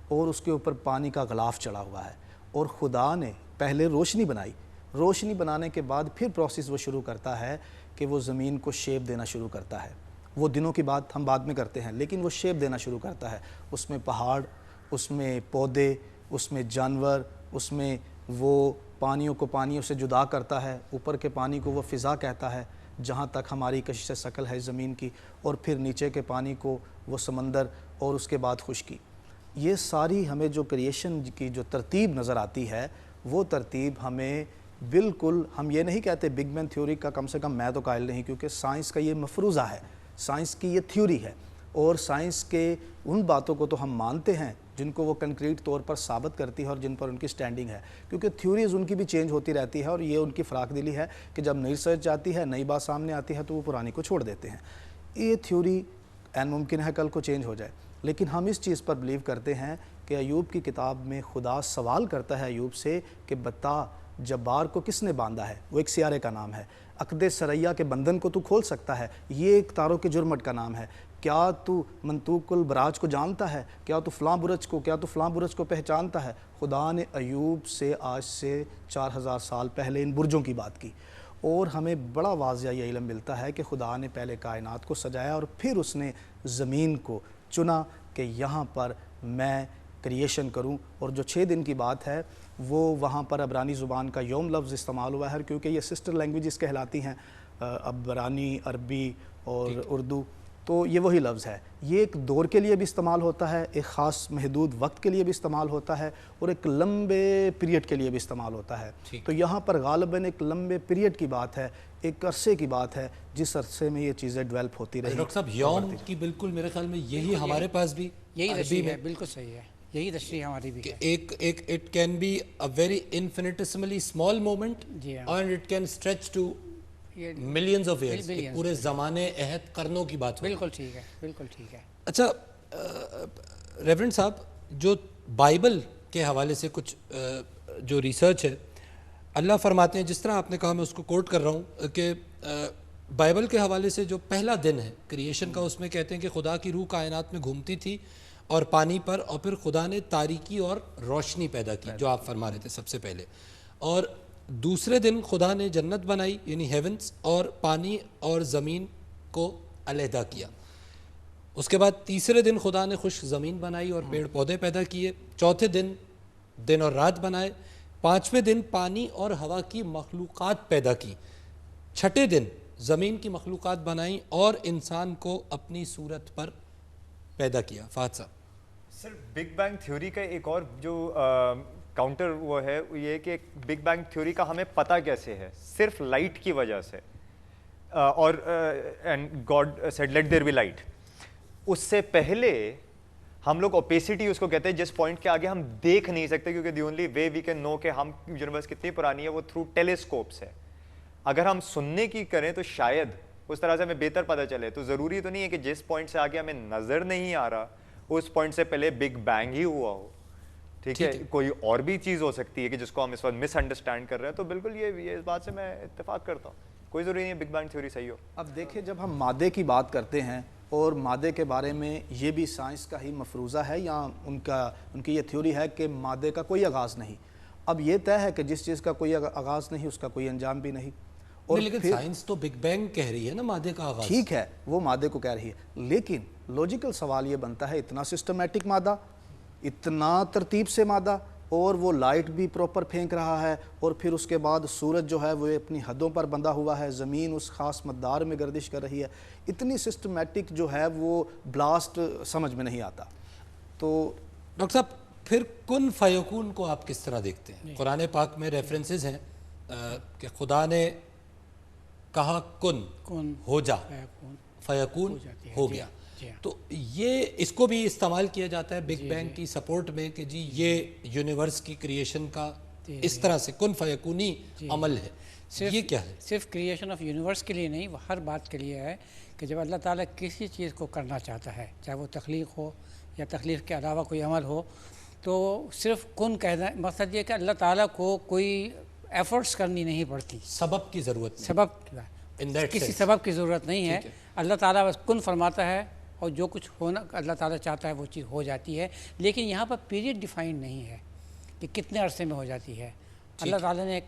اور اس کے اوپر پانی کا غلاف چڑھا ہوا ہے. اور خدا نے پہلے روشنی بنائی، روشنی بنانے کے بعد پھر پروسیس وہ شروع کرتا ہے کہ وہ زمین کو شیپ دینا شروع کرتا ہے. وہ دنوں کی بات ہم بعد میں کرتے ہیں، لیکن وہ شیپ دینا شروع کرتا ہے. اس میں پہاڑ، اس میں پودے، اس میں جانور، اس میں وہ پانیوں کو پانیوں سے جدا کرتا ہے، اوپر کے پانی کو وہ فضا کہتا ہے جہاں تک ہماری کشش ثقل ہے زمین کی، اور پھر نیچے کے پانی کو وہ سمندر، اور اس کے بعد خشکی. یہ ساری ہمیں جو کریشن کی جو ترتیب نظر آتی ہے وہ ترتیب ہمیں بالکل، ہم یہ نہیں کہتے بگ بینگ تھیوری کا، کم سے کم میں تو قائل نہیں، کیونکہ سائنس کا یہ مفروضہ ہے، سائنس کی یہ تھیوری ہے، اور سائنس کے ان باتوں کو تو ہم مانتے ہیں جن کو وہ کنکریٹ طور پر ثابت کرتی ہے اور جن پر ان کی سٹینڈنگ ہے، کیونکہ تھیوریز ان کی بھی چینج ہوتی رہتی ہے، اور یہ ان کی فراخ دلی ہے کہ جب نئی ریسرچ آتی ہے، نئی بات سامنے آتی ہے تو وہ پرانی کو چھوڑ دیتے ہیں. یہ تھیوری این ممکن ہے کل کو چینج ہو جائے، لیکن ہم اس چیز پر بلیو کرتے ہیں کہ ایوب کی کتاب میں خدا سوال کرتا ہے ایوب سے کہ بتا جبار کو کس نے باندھا ہے، وہ ایک سیارے کا نام ہے. عقد سریا کے بندھن کو تو کھول سکتا ہے، یہ ایک تاروں کے جرمٹ کا نام ہے. کیا تو منطوق البراج کو جانتا ہے، کیا تو فلاں برج کو پہچانتا ہے. خدا نے ایوب سے آج سے 4000 سال پہلے ان برجوں کی بات کی، اور ہمیں بڑا واضح یہ علم ملتا ہے کہ خدا نے پہلے کائنات کو سجایا اور پھر اس نے زمین کو چنا کہ یہاں پر میں کریشن کروں. اور جو 6 دن کی بات ہے وہ وہاں پر عبرانی زبان کا یوم لفظ استعمال ہوا ہے, کیونکہ یہ سسٹر لینگویجز کہلاتی ہیں, عبرانی, عربی اور اردو, تو یہ وہی لفظ ہے. یہ ایک دور کے لیے بھی استعمال ہوتا ہے, ایک خاص محدود وقت کے لیے بھی استعمال ہوتا ہے, اور ایک لمبے پیریڈ کے لیے بھی استعمال ہوتا ہے. تو یہاں پر غالباً ایک لمبے پیریڈ کی بات ہے, ایک عرصے کی بات ہے جس عرصے میں یہ چیزیں ڈیولپ ہوتی رہی. ڈاکٹر صاحب یوم کی بالکل میرے خیال میں یہی ہمارے پاس بھی یہی تشریح ہے, بالکل صحیح ہے, یہی تشریح ہماری بھی ہے. ایک it can be a very infinitesimally small moment and it can stretch to millions of years, پورے زمانے عہد قرنوں کی بات. بالکل ٹھیک ہے, بالکل ٹھیک ہے. اچھا ریورنڈ صاحب, جو بائبل کے حوالے سے کچھ جو ریسرچ ہے, اللہ فرماتے ہیں, جس طرح آپ نے کہا میں اس کو کوٹ کر رہا ہوں, کہ بائبل کے حوالے سے جو پہلا دن ہے کریشن کا, اس میں کہتے ہیں کہ خدا کی روح کائنات میں گھومتی تھی اور پانی پر, اور پھر خدا نے تاریکی اور روشنی پیدا کی, جو آپ فرما رہے تھے سب سے پہلے. اور دوسرے دن خدا نے جنت بنائی یعنی ہیونز, اور پانی اور زمین کو علیحدہ کیا. اس کے بعد تیسرے دن خدا نے خشک زمین بنائی اور پیڑ پودے پیدا کیے. چوتھے دن دن اور رات بنائے. پانچویں دن پانی اور ہوا کی مخلوقات پیدا کی. چھٹے دن زمین کی مخلوقات بنائیں اور انسان کو اپنی صورت پر پیدا کیا. فہد صاحب. سر بگ بینگ تھیوری کا ایک اور جو کاؤنٹر وہ ہے یہ کہ بگ بینگ تھیوری کا ہمیں پتہ کیسے ہے, صرف لائٹ کی وجہ سے, اور and God said let there be light. اس سے پہلے ہم لوگ اوپیسٹی اس کو کہتے ہیں, جس پوائنٹ کے آگے ہم دیکھ نہیں سکتے, کیونکہ the only way we can نو کہ ہم یونیورس کتنی پرانی ہے وہ تھرو ٹیلیسکوپس ہے. اگر ہم سننے کی کریں تو شاید اس طرح سے ہمیں بہتر پتہ چلے. تو ضروری تو نہیں ہے کہ جس پوائنٹ سے آگے ہمیں نظر نہیں آ رہا اس پوائنٹ سے پہلے بگ بینگ ہی ہوا ہو. ٹھیک ہے, کوئی اور بھی چیز ہو سکتی ہے کہ جس کو ہم اس وقت مس انڈرسٹینڈ کر رہے ہیں. تو بالکل یہ اس بات سے میں اتفاق کرتا ہوں, کوئی ضروری نہیں ہے بگ بینگ تھیوری صحیح ہو. اب دیکھیں, جب ہم مادے کی بات کرتے ہیں, اور مادے کے بارے میں یہ بھی سائنس کا ہی مفروضہ ہے یا ان کی یہ تھیوری ہے کہ مادے کا کوئی آغاز نہیں. اب یہ طے ہے کہ جس چیز کا کوئی آغاز نہیں اس کا کوئی انجام بھی نہیں. اور لیکن سائنس تو بگ بینگ کہہ رہی ہے نا مادے کا آغاز. ٹھیک ہے, وہ مادے کو کہہ رہی ہے, لیکن لوجیکل سوال یہ بنتا ہے, اتنا سسٹمیٹک مادہ, اتنا ترتیب سے مادہ, اور وہ لائٹ بھی پراپر پھینک رہا ہے, اور پھر اس کے بعد سورج جو ہے وہ اپنی حدوں پر بندھا ہوا ہے, زمین اس خاص مدار میں گردش کر رہی ہے. اتنی سسٹمیٹک جو ہے وہ بلاسٹ سمجھ میں نہیں آتا. تو ڈاکٹر صاحب پھر کن فیکون کو آپ کس طرح دیکھتے ہیں؟ قرآن پاک میں ریفرنسز ہیں کہ خدا نے کہا کن ہو جا, فیکون ہو گیا. تو یہ اس کو بھی استعمال کیا جاتا ہے بگ بینگ کی سپورٹ میں کہ جی یہ یونیورس کی کریشن کا اس طرح سے کن فیکونی عمل ہے. یہ کیا ہے؟ صرف کریشن آف یونیورس کے لیے نہیں, وہ ہر بات کے لیے ہے کہ جب اللہ تعالیٰ کسی چیز کو کرنا چاہتا ہے, چاہے وہ تخلیق ہو یا تخلیق کے علاوہ کوئی عمل ہو, تو صرف کن کہنا مقصد یہ کہ اللہ تعالیٰ کو کوئی ایفرٹس کرنی نہیں پڑتی, سبب کی ضرورت کسی سبب کی ضرورت نہیں ہے. اللہ تعالیٰ بس کن فرماتا ہے اور جو کچھ ہونا اللہ تعالیٰ چاہتا ہے وہ چیز ہو جاتی ہے. لیکن یہاں پر پیریڈ ڈیفائن نہیں ہے کہ کتنے عرصے میں ہو جاتی ہے. اللہ تعالیٰ نے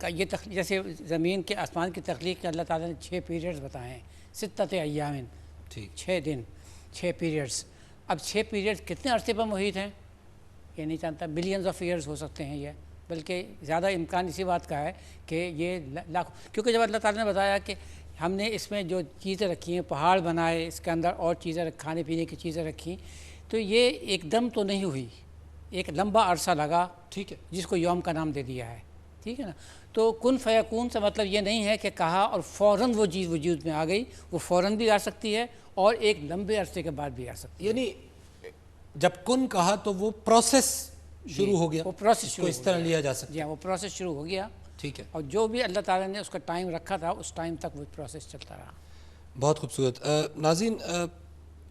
یہ جیسے زمین کے آسمان کی تخلیق کے اللہ تعالیٰ نے 6 پیریڈز بتائے ہیں, 6 ایام, 6 دن, 6 پیریڈز. اب 6 پیریڈز کتنے عرصے پر محیط ہیں یہ نہیں جانتا, بلینز آف ایئرز ہو سکتے ہیں یہ, بلکہ زیادہ امکان اسی بات کا ہے کہ یہ لاکھ, کیونکہ جب اللہ تعالیٰ نے بتایا کہ ہم نے اس میں جو چیزیں رکھی ہیں, پہاڑ بنائے, اس کے اندر اور چیزیں کھانے پینے کی چیزیں رکھیں, تو یہ ایک دم تو نہیں ہوئی, ایک لمبا عرصہ لگا, ٹھیک ہے, جس کو یوم کا نام دے دیا ہے. ٹھیک ہے نا. تو کن فیکون سے مطلب یہ نہیں ہے کہ کہا اور فوراً وہ چیز وجود میں آ گئی, وہ فوراً بھی آ سکتی ہے اور ایک لمبے عرصے کے بعد بھی آ سکتی ہے. یعنی جب کن کہا تو وہ پروسیس شروع ہو گیا, وہ پروسیس کو اس طرح لیا جا سکتا ہے. جی, وہ پروسیس شروع ہو گیا. ٹھیک ہے, اور جو بھی اللہ تعالیٰ نے اس کا ٹائم رکھا تھا اس ٹائم تک وہ پروسیس چلتا رہا. بہت خوبصورت. ناظرین,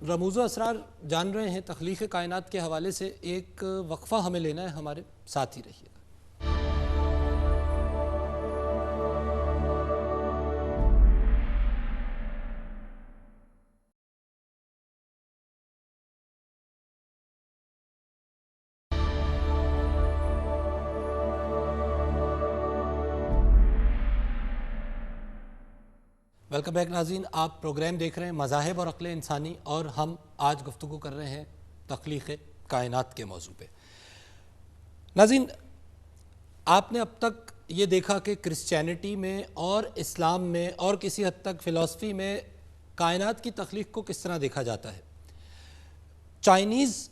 رموز و اسرار جان رہے ہیں تخلیق کائنات کے حوالے سے. ایک وقفہ ہمیں لینا ہے, ہمارے ساتھ ہی رہیے. ویلکم بیک ناظرین, آپ پروگرام دیکھ رہے ہیں مذاہب اور عقل انسانی, اور ہم آج گفتگو کر رہے ہیں تخلیق کائنات کے موضوع پہ۔ ناظرین، آپ نے اب تک یہ دیکھا کہ کرسچینٹی میں اور اسلام میں اور کسی حد تک فلسفی میں کائنات کی تخلیق کو کس طرح دیکھا جاتا ہے۔ چائنیز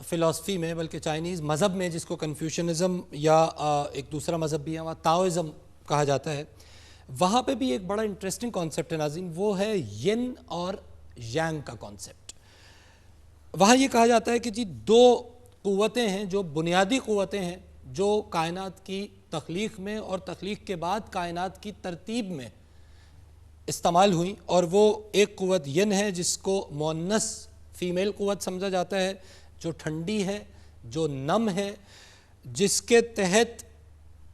فلسفی میں، بلکہ چائنیز مذہب میں، جس کو کنفیوشنزم یا ایک دوسرا مذہب بھی ہے وہاں تاؤزم کہا جاتا ہے، وہاں پہ بھی ایک بڑا انٹرسٹنگ کانسیپٹ ہے ناظرین، وہ ہے ین اور یانگ کا کانسیپٹ۔ وہاں یہ کہا جاتا ہے کہ جی دو قوتیں ہیں جو بنیادی قوتیں ہیں جو کائنات کی تخلیق میں اور تخلیق کے بعد کائنات کی ترتیب میں استعمال ہوئیں، اور وہ ایک قوت ین ہے جس کو مؤنث فیمیل قوت سمجھا جاتا ہے، جو ٹھنڈی ہے، جو نم ہے، جس کے تحت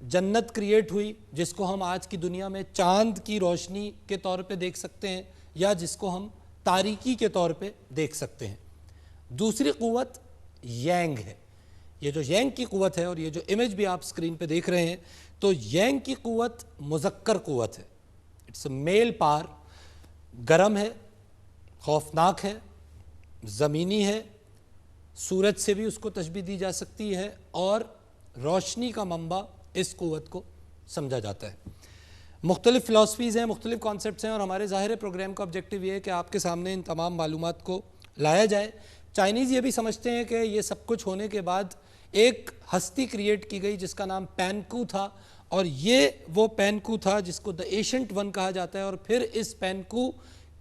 جنت کریٹ ہوئی، جس کو ہم آج کی دنیا میں چاند کی روشنی کے طور پہ دیکھ سکتے ہیں یا جس کو ہم تاریکی کے طور پہ دیکھ سکتے ہیں۔ دوسری قوت یینگ ہے۔ یہ جو یینگ کی قوت ہے، اور یہ جو امیج بھی آپ سکرین پہ دیکھ رہے ہیں، تو یینگ کی قوت مذکر قوت ہے، اٹس اے میل پار، گرم ہے، خوفناک ہے، زمینی ہے، سورج سے بھی اس کو تشبیہ دی جا سکتی ہے، اور روشنی کا منبع اس قوت کو سمجھا جاتا ہے۔ مختلف فلسفیز ہیں، مختلف کانسیپٹس ہیں، اور ہمارے ظاہر پروگرام کا آبجیکٹیو یہ ہے کہ آپ کے سامنے ان تمام معلومات کو لایا جائے۔ چائنیز یہ بھی سمجھتے ہیں کہ یہ سب کچھ ہونے کے بعد ایک ہستی کریٹ کی گئی جس کا نام پینکو تھا، اور یہ وہ پینکو تھا جس کو دا ایشنٹ ون کہا جاتا ہے، اور پھر اس پینکو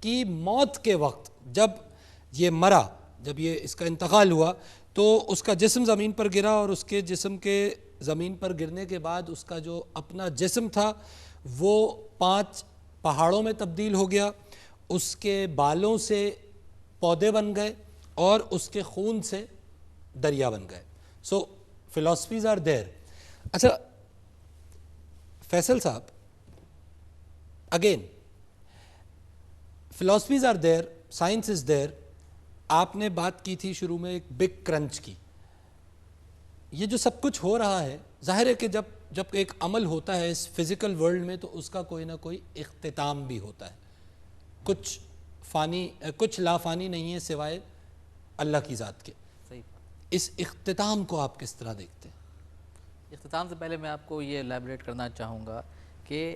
کی موت کے وقت جب یہ مرا، جب یہ اس کا انتقال ہوا، تو اس کا جسم زمین پر گرا، اور اس کے جسم کے زمین پر گرنے کے بعد اس کا جو اپنا جسم تھا وہ 5 پہاڑوں میں تبدیل ہو گیا، اس کے بالوں سے پودے بن گئے، اور اس کے خون سے دریا بن گئے۔ So philosophies are there. اچھا فیصل صاحب، again philosophies are there, science is there. آپ نے بات کی تھی شروع میں ایک بگ کرنچ کی۔ یہ جو سب کچھ ہو رہا ہے، ظاہر ہے کہ جب ایک عمل ہوتا ہے اس فزیکل ورلڈ میں تو اس کا کوئی نہ کوئی اختتام بھی ہوتا ہے۔ کچھ لا فانی نہیں ہے سوائے اللہ کی ذات کے۔ صحیح۔ اس اختتام کو آپ کس طرح دیکھتے ہیں؟ اختتام سے پہلے میں آپ کو یہ ایلیبریٹ کرنا چاہوں گا کہ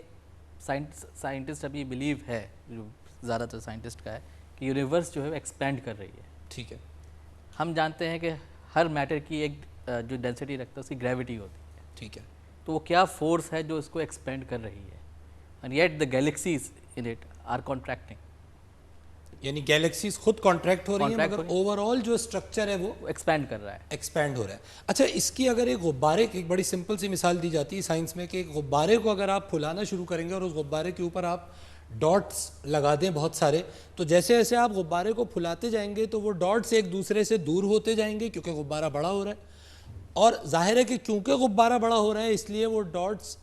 سائنٹسٹ ابھی بلیو ہے، جو زیادہ تر سائنٹسٹ کا ہے، کہ یونیورس جو ہے ایکسپینڈ کر رہی ہے۔ ٹھیک ہے۔ ہم جانتے ہیں کہ ہر میٹر کی ایک جو ڈینسٹی رکھتا ہے اس کی گریوٹی ہوتی ہے۔ ٹھیک ہے۔ تو وہ کیا فورس ہے جو اس کو ایکسپینڈ کر رہی ہے، and yet the galaxies in it are contracting, یعنی گیلیکسیز خود کانٹریکٹ ہو رہی ہیں، مگر اوور آل جو اسٹرکچر ہے وہ ایکسپینڈ کر رہا ہے، ایکسپینڈ ہو رہا ہے۔ اچھا، اس کی اگر ایک غبارے کی ایک بڑی سمپل سی مثال دی جاتی ہے سائنس میں، کہ ایک غبارے کو اگر آپ پھلانا شروع کریں گے اور اس غبارے کے اوپر آپ ڈاٹس لگا دیں بہت سارے، تو جیسے جیسے آپ غبارے کو پھلاتے جائیں گے تو وہ ڈاٹس ایک دوسرے سے دور ہوتے جائیں گے، کیونکہ غبارہ بڑا ہو رہا ہے، اور ظاہر ہے کہ چونکہ غبارہ بڑا ہو رہا ہے اس لیے وہ ڈاٹس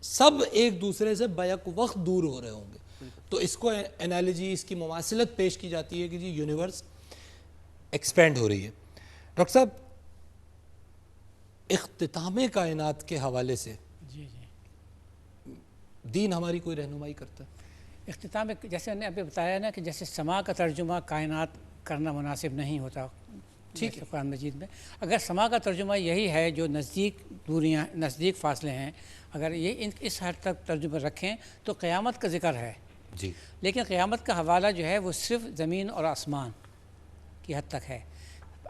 سب ایک دوسرے سے بیک وقت دور ہو رہے ہوں گے۔ تو اس کو انالوجی، اس کی مماثلت پیش کی جاتی ہے کہ جی یونیورس ایکسپینڈ ہو رہی ہے۔ ڈاکٹر صاحب، اختتام کائنات کے حوالے سے جی دین ہماری کوئی رہنمائی کرتا ہے؟ اختتام جیسے میں نے ابھی بتایا نا کہ جیسے سما کا ترجمہ کائنات کرنا مناسب نہیں ہوتا ٹھیک ہے قرآن مجید میں، اگر سما کا ترجمہ یہی ہے جو نزدیک دوریاں، نزدیک فاصلے ہیں، اگر یہ اس حد تک ترجمہ رکھیں تو قیامت کا ذکر ہے جی، لیکن قیامت کا حوالہ جو ہے وہ صرف زمین اور آسمان کی حد تک ہے،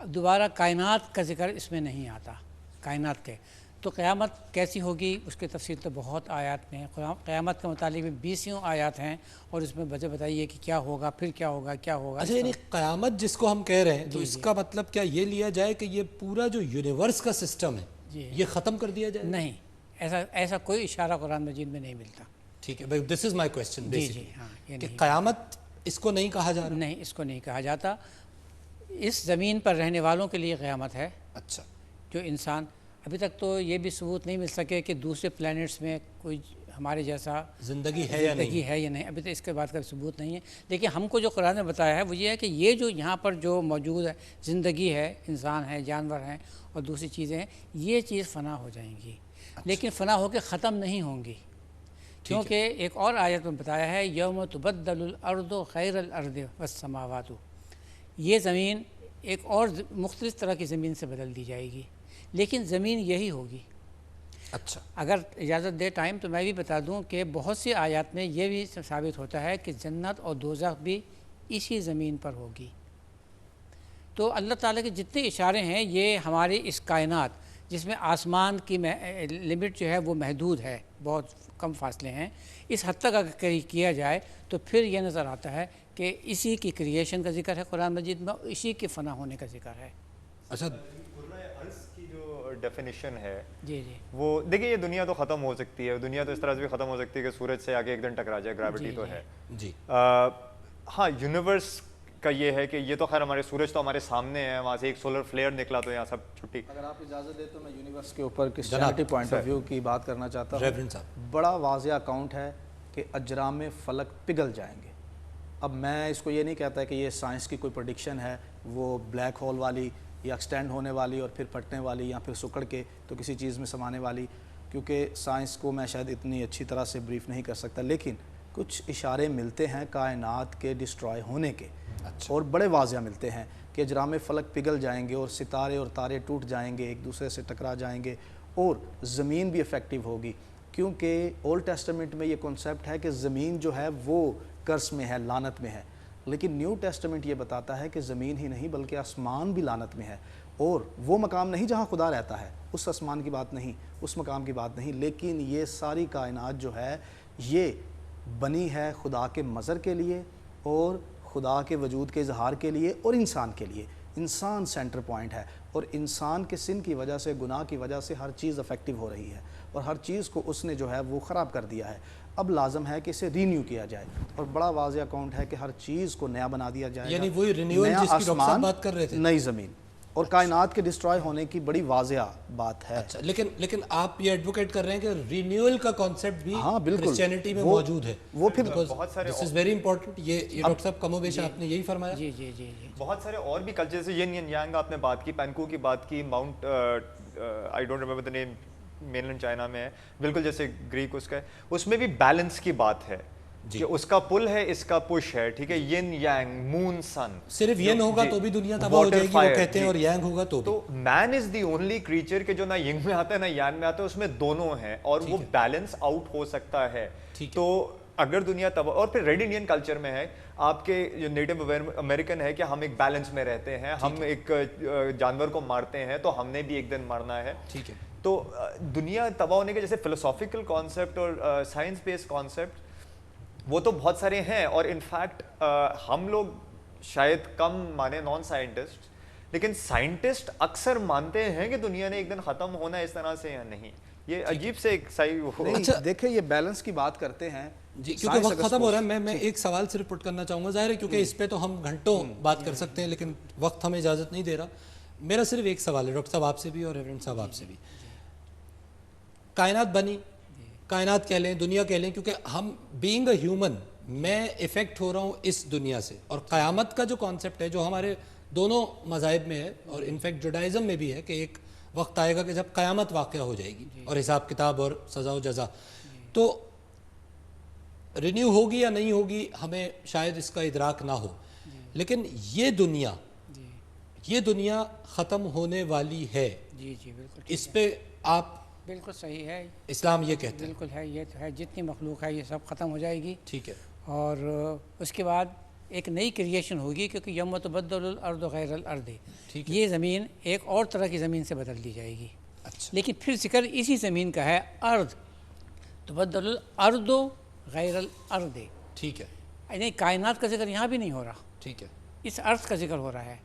دوبارہ کائنات کا ذکر اس میں نہیں آتا کائنات کے۔ تو قیامت کیسی ہوگی اس کی تفصیل تو بہت آیات میں ہے، قیامت کے متعلق 20 آیات ہیں، اور اس میں وجہ بتائیے کہ کیا ہوگا، پھر کیا ہوگا، کیا ہوگا۔ اچھا، یعنی قیامت جس کو ہم کہہ رہے ہیں تو اس کا مطلب کیا یہ لیا جائے کہ یہ پورا جو یونیورس کا سسٹم ہے یہ ختم کر دیا جائے؟ نہیں، ایسا کوئی اشارہ قرآن مجید میں نہیں ملتا۔ ٹھیک ہے، دس از مائی کویسچن جی ہاں، کہ قیامت اس کو نہیں کہا جا رہا؟ نہیں، اس کو نہیں کہا جاتا۔ اس زمین پر رہنے والوں کے لیے قیامت ہے۔ اچھا، جو انسان، ابھی تک تو یہ بھی ثبوت نہیں مل سکے کہ دوسرے پلینٹس میں کوئی ہمارے جیسا زندگی ہے یا نہیں، ابھی تو اس کے بعد کا ثبوت نہیں ہے، لیکن ہم کو جو قرآن نے بتایا ہے وہ یہ ہے کہ یہ جو یہاں پر جو موجود ہے زندگی ہے، انسان ہے، جانور ہیں اور دوسری چیزیں ہیں، یہ چیز فنا ہو جائیں گی، لیکن فنا ہو کے ختم نہیں ہوں گی، کیونکہ ایک اور آیت میں بتایا ہے یوم تبدل الارض غیر الارض والسماوات، یہ زمین ایک اور مختلف طرح کی زمین سے بدل دی جائے گی، لیکن زمین یہی ہوگی۔ اچھا، اگر اجازت دے ٹائم تو میں بھی بتا دوں کہ بہت سی آیات میں یہ بھی ثابت ہوتا ہے کہ جنت اور دوزخ بھی اسی زمین پر ہوگی۔ تو اللہ تعالیٰ کے جتنے اشارے ہیں یہ ہماری اس کائنات جس میں آسمان کی لمٹ جو ہے وہ محدود ہے، بہت کم فاصلے ہیں، اس حد تک اگر کیا جائے تو پھر یہ نظر آتا ہے کہ اسی کی کریشن کا ذکر ہے قرآن مجید میں، اسی کے فنا ہونے کا ذکر ہے۔ اچھا، کی جو ڈیفینیشن ہے جی جی وہ دیکھیے، یہ دنیا تو ختم ہو سکتی ہے، دنیا تو اس طرح سے بھی ختم ہو سکتی ہے کہ سورج سے آگے ایک دن ٹکرا جائے، گریوٹی تو ہے جی، ہاں یونیورس کا یہ ہے کہ یہ تو خیر ہمارے سورج تو ہمارے سامنے ہے، وہاں سے ایک سولر فلیئر نکلا تو یہاں سب چھٹی۔ اگر آپ اجازت دیں تو میں یونیورس کے اوپر کرسچینٹی پوائنٹ آف ویو کی بات کرنا چاہتا ہوں۔ ریورنڈ صاحب، بڑا واضح اکاؤنٹ ہے کہ اجرام فلک پگھل جائیں گے۔ اب میں اس کو یہ نہیں کہتا کہ یہ سائنس کی کوئی پریڈکشن ہے، وہ بلیک ہول والی یا ایکسٹینڈ ہونے والی اور پھر پھٹنے والی یا پھر سکڑ کے تو کسی چیز میں سمانے والی، کیونکہ سائنس کو میں شاید اتنی اچھی طرح سے بریف نہیں کر سکتا، لیکن کچھ اشارے ملتے ہیں کائنات کے ڈسٹرائے ہونے کے، اور بڑے واضح ملتے ہیں کہ اجرام فلک پگھل جائیں گے اور ستارے اور تارے ٹوٹ جائیں گے، ایک دوسرے سے ٹکرا جائیں گے، اور زمین بھی افیکٹو ہوگی، کیونکہ اولڈ ٹیسٹمنٹ میں یہ کنسیپٹ ہے کہ زمین جو ہے وہ کرس میں ہے، لعنت میں ہے، لیکن نیو ٹیسٹمنٹ یہ بتاتا ہے کہ زمین ہی نہیں بلکہ آسمان بھی لعنت میں ہے، اور وہ مقام نہیں جہاں خدا رہتا ہے، اس آسمان کی بات نہیں، اس مقام کی بات نہیں، لیکن یہ ساری کائنات جو ہے یہ بنی ہے خدا کے مظہر کے لیے اور خدا کے وجود کے اظہار کے لیے اور انسان کے لیے۔ انسان سینٹر پوائنٹ ہے، اور انسان کے سن کی وجہ سے، گناہ کی وجہ سے ہر چیز افیکٹو ہو رہی ہے، اور ہر چیز کو اس نے جو ہے وہ خراب کر دیا ہے۔ اب لازم ہے کہ اسے رینیو کیا جائے، اور بڑا واضح اکاؤنٹ ہے کہ ہر چیز کو نیا بنا دیا جائے گا، یعنی وہی رینیول نیا جس کی ڈاکٹر صاحب آسمان، بات کر رہے تھے، نئی زمین، اور کائنات کے ڈسٹرائے ہونے کی بڑی واضح بات ہے۔ اچھا، لیکن آپ یہ ایڈوکیٹ کر رہے ہیں کہ رینیول کا کانسیپٹ بھی ہاں بالکل کرسچینٹی میں موجود ہے، وہ پھر بہت سارے دس از ویری امپورٹنٹ۔ یہ ڈاکٹر صاحب کم و بیش آپ نے یہی فرمایا۔ جی جی جی جی بہت سارے اور بھی کلچر جیسے ین ین یانگ آپ نے بات کی، پینکو کی بات کی، mount I don't remember the name, mainland China میں ہے، بالکل جیسے گریک اس کا ہے، اس میں بھی بیلنس کی بات ہے کہ اس کا پل ہے، اس کا پش ہے، ٹھیک ہے، ین یانگ، مون سن، صرف ین ہوگا تو بھی دنیا تباہ ہو جائے گی وہ کہتے ہیں، اور یانگ ہوگا تو بھی۔ تو مین از دی اونلی کریچر کہ جو نہ ینگ میں آتا ہے نہ یانگ میں آتا ہے، اس میں دونوں ہیں، اور وہ بیلنس آؤٹ ہو سکتا ہے۔ تو اگر دنیا تباہ، اور پھر ریڈ انڈین کلچر میں ہے، آپ کے جو نیٹو امریکن ہے کہ ہم ایک بیلنس میں رہتے ہیں، ہم ایک جانور کو مارتے ہیں تو ہم نے بھی ایک دن مرنا ہے، ٹھیک ہے۔ تو دنیا تباہ ہونے کے جیسے فلسافیکل کانسیپٹ اور سائنس بیسڈ کانسیپٹ وہ تو بہت سارے ہیں، اور انفیکٹ ہم لوگ شاید کم مانے نان سائنٹسٹ، لیکن سائنٹسٹ اکثر مانتے ہیں کہ دنیا نے ایک دن ختم ہونا ہے اس طرح سے یا نہیں۔ یہ عجیب سے ایک نہیں، دیکھیں یہ بیلنس کی بات کرتے ہیں جی، کیونکہ وقت ختم ہو رہا ہے، میں ایک سوال صرف پٹ کرنا چاہوں گا، ظاہر ہے کیونکہ اس پہ تو ہم گھنٹوں بات کر سکتے ہیں لیکن وقت ہمیں اجازت نہیں دے رہا۔ میرا صرف ایک سوال ہے ڈاکٹر صاحب آپ سے بھی اور ریورنڈ صاحب آپ سے بھی۔ کائنات بنی، کائنات کہہ لیں، دنیا کہہ لیں، کیونکہ ہم بینگ اے ہیومن، میں افیکٹ ہو رہا ہوں اس دنیا سے، اور قیامت کا جو کانسیپٹ ہے جو ہمارے دونوں مذاہب میں ہے، اور انفیکٹ جوڈائزم میں بھی ہے کہ ایک وقت آئے گا کہ جب قیامت واقع ہو جائے گی اور حساب کتاب اور سزا و جزا، تو رینیو ہوگی یا نہیں ہوگی ہمیں شاید اس کا ادراک نہ ہو، لیکن یہ دنیا ختم ہونے والی ہے، جی جی بالکل اس پہ آپ بالکل صحیح ہے، اسلام یہ کہتے ہیں، بالکل ہے، یہ تو ہے، جتنی مخلوق ہے یہ سب ختم ہو جائے گی، ٹھیک ہے، اور اس کے بعد ایک نئی کریشن ہوگی، کیونکہ یوم تبدل الارض غیر الارض، یہ زمین ایک اور طرح کی زمین سے بدل دی جائے گی۔ اچھا، لیکن پھر ذکر اسی زمین کا ہے، ارض تبدل الارض غیر الارض، ٹھیک ہے، یعنی کائنات کا ذکر یہاں بھی نہیں ہو رہا، ٹھیک ہے، اس ارض کا ذکر ہو رہا ہے۔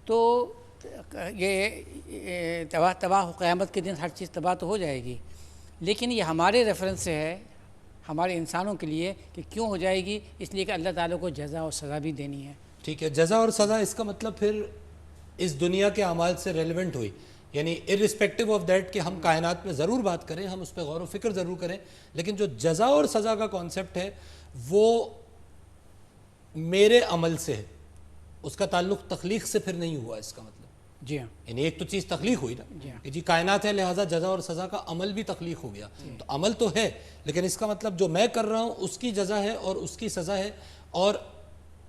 تو یہ تباہ قیامت کے دن ہر چیز تباہ تو ہو جائے گی، لیکن یہ ہمارے ریفرنس سے ہے، ہمارے انسانوں کے لیے، کہ کیوں ہو جائے گی، اس لیے کہ اللہ تعالیٰ کو جزا اور سزا بھی دینی ہے۔ ٹھیک ہے، جزا اور سزا اس کا مطلب پھر اس دنیا کے اعمال سے ریلیونٹ ہوئی، یعنی ارسپیکٹو آف دیٹ کہ ہم کائنات میں ضرور بات کریں، ہم اس پہ غور و فکر ضرور کریں، لیکن جو جزا اور سزا کا کانسیپٹ ہے وہ میرے عمل سے ہے، اس کا تعلق تخلیق سے پھر نہیں ہوا، اس کا مطلب جی ہاں، یعنی ایک تو چیز تخلیق ہوئی نا کہ جی کائنات ہے، لہٰذا جزا اور سزا کا عمل بھی تخلیق ہو گیا، تو عمل تو ہے، لیکن اس کا مطلب جو میں کر رہا ہوں اس کی جزا ہے اور اس کی سزا ہے، اور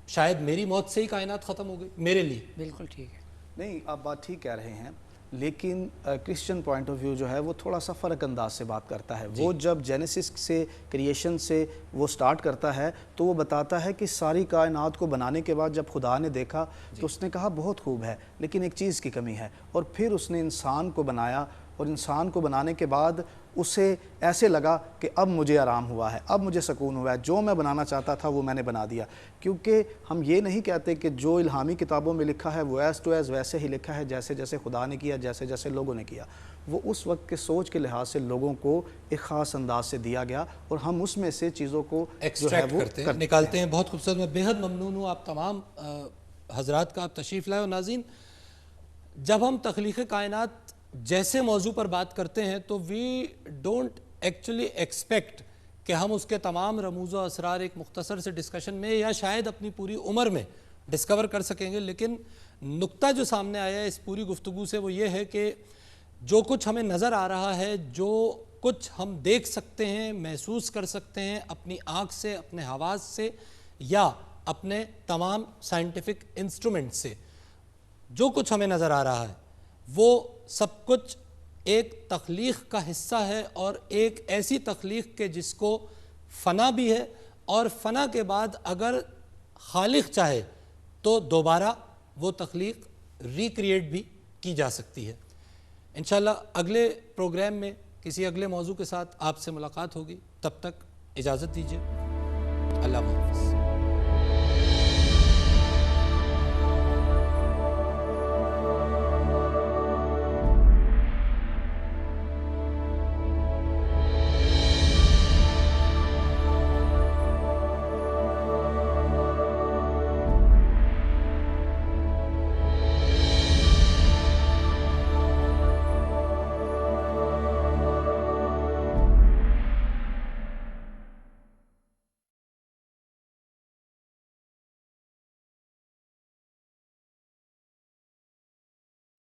شاید میری موت سے ہی کائنات ختم ہو گئی میرے لیے۔ بالکل ٹھیک ہے۔ نہیں آپ بات ٹھیک کہہ رہے ہیں، لیکن کرسچن پوائنٹ آف ویو جو ہے وہ تھوڑا سا فرق انداز سے بات کرتا ہے. وہ جب جینیسس سے کریشن سے وہ سٹارٹ کرتا ہے تو وہ بتاتا ہے کہ ساری کائنات کو بنانے کے بعد جب خدا نے دیکھا تو اس نے کہا بہت خوب ہے، لیکن ایک چیز کی کمی ہے، اور پھر اس نے انسان کو بنایا، اور انسان کو بنانے کے بعد اسے ایسے لگا کہ اب مجھے آرام ہوا ہے، اب مجھے سکون ہوا ہے، جو میں بنانا چاہتا تھا وہ میں نے بنا دیا. کیونکہ ہم یہ نہیں کہتے کہ جو الہامی کتابوں میں لکھا ہے وہ ایز ٹو ایز ویسے ہی لکھا ہے جیسے جیسے خدا نے کیا، جیسے جیسے لوگوں نے کیا. وہ اس وقت کے سوچ کے لحاظ سے لوگوں کو ایک خاص انداز سے دیا گیا، اور ہم اس میں سے چیزوں کو جو ہے وہ نکالتے ہیں. بہت خوبصورت. میں بے حد ممنون ہوں آپ تمام حضرات کا آپ تشریف لائے. اور ناظرین، جب ہم تخلیق کائنات جیسے موضوع پر بات کرتے ہیں تو وی ڈونٹ ایکچولی ایکسپیکٹ کہ ہم اس کے تمام رموز و اسرار ایک مختصر سے ڈسکشن میں یا شاید اپنی پوری عمر میں ڈسکور کر سکیں گے. لیکن نقطہ جو سامنے آیا ہے اس پوری گفتگو سے وہ یہ ہے کہ جو کچھ ہمیں نظر آ رہا ہے، جو کچھ ہم دیکھ سکتے ہیں، محسوس کر سکتے ہیں اپنی آنکھ سے، اپنے حواس سے، یا اپنے تمام سائنٹیفک انسٹرومنٹ سے، جو کچھ ہمیں نظر آ رہا ہے وہ سب کچھ ایک تخلیق کا حصہ ہے، اور ایک ایسی تخلیق کے جس کو فنا بھی ہے، اور فنا کے بعد اگر خالق چاہے تو دوبارہ وہ تخلیق ریکریٹ بھی کی جا سکتی ہے. انشاءاللہ اگلے پروگرام میں کسی اگلے موضوع کے ساتھ آپ سے ملاقات ہوگی. تب تک اجازت دیجیے. اللہ حافظ.